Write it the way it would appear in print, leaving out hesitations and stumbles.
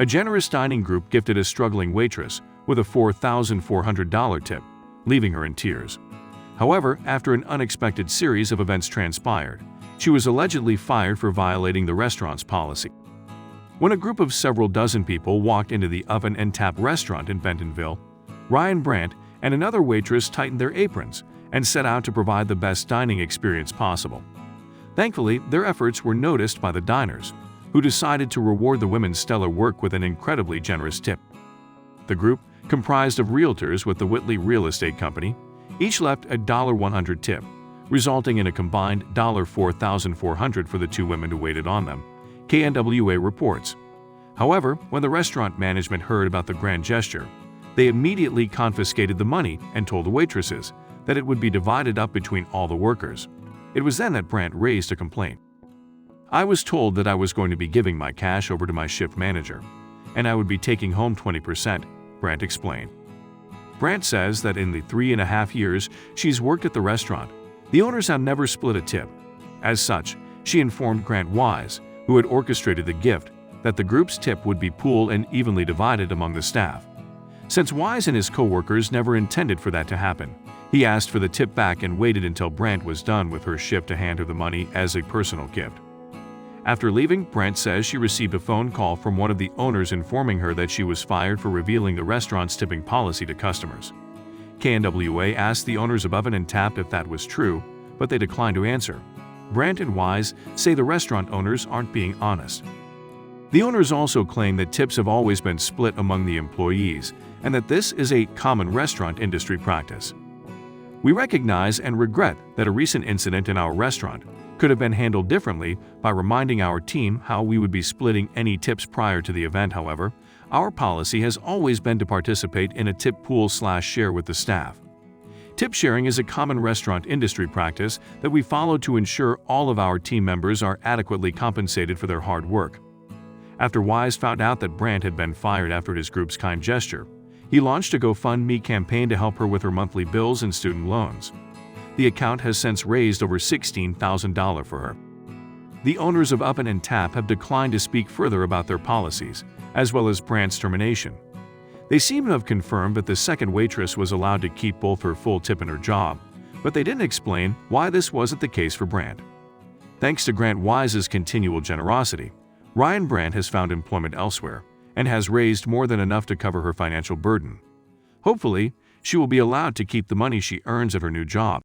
A generous dining group gifted a struggling waitress with a $4,400 tip, leaving her in tears. However, after an unexpected series of events transpired, she was allegedly fired for violating the restaurant's policy. When a group of several dozen people walked into the Oven and Tap restaurant in Bentonville, Ryan Brandt and another waitress tightened their aprons and set out to provide the best dining experience possible. Thankfully, their efforts were noticed by the diners, who decided to reward the women's stellar work with an incredibly generous tip. The group, comprised of realtors with the Whitley Real Estate Company, each left a $100 tip, resulting in a combined $4,400 for the two women who waited on them, KNWA reports. However, when the restaurant management heard about the grand gesture, they immediately confiscated the money and told the waitresses that it would be divided up between all the workers. It was then that Brandt raised a complaint. "I was told that I was going to be giving my cash over to my shift manager, and I would be taking home 20%, Brandt explained. Brandt says that in the 3.5 years she's worked at the restaurant, the owners have never split a tip. As such, she informed Grant Wise, who had orchestrated the gift, that the group's tip would be pooled and evenly divided among the staff. Since Wise and his co-workers never intended for that to happen, he asked for the tip back and waited until Brandt was done with her shift to hand her the money as a personal gift. After leaving, Brandt says she received a phone call from one of the owners informing her that she was fired for revealing the restaurant's tipping policy to customers. KNWA asked the owners of Oven and Tap if that was true, but they declined to answer. Brandt and Wise say the restaurant owners aren't being honest. The owners also claim that tips have always been split among the employees and that this is a common restaurant industry practice. "We recognize and regret that a recent incident in our restaurant could have been handled differently by reminding our team how we would be splitting any tips prior to the event. However, our policy has always been to participate in a tip pool/share with the staff. Tip sharing is a common restaurant industry practice that we follow to ensure all of our team members are adequately compensated for their hard work." After Wise found out that Brandt had been fired after his group's kind gesture, he launched a GoFundMe campaign to help her with her monthly bills and student loans. The account has since raised over $16,000 for her. The owners of Oven and Tap have declined to speak further about their policies, as well as Brandt's termination. They seem to have confirmed that the second waitress was allowed to keep both her full tip and her job, but they didn't explain why this wasn't the case for Brandt. Thanks to Grant Wise's continual generosity, Ryan Brandt has found employment elsewhere and has raised more than enough to cover her financial burden. Hopefully, she will be allowed to keep the money she earns at her new job.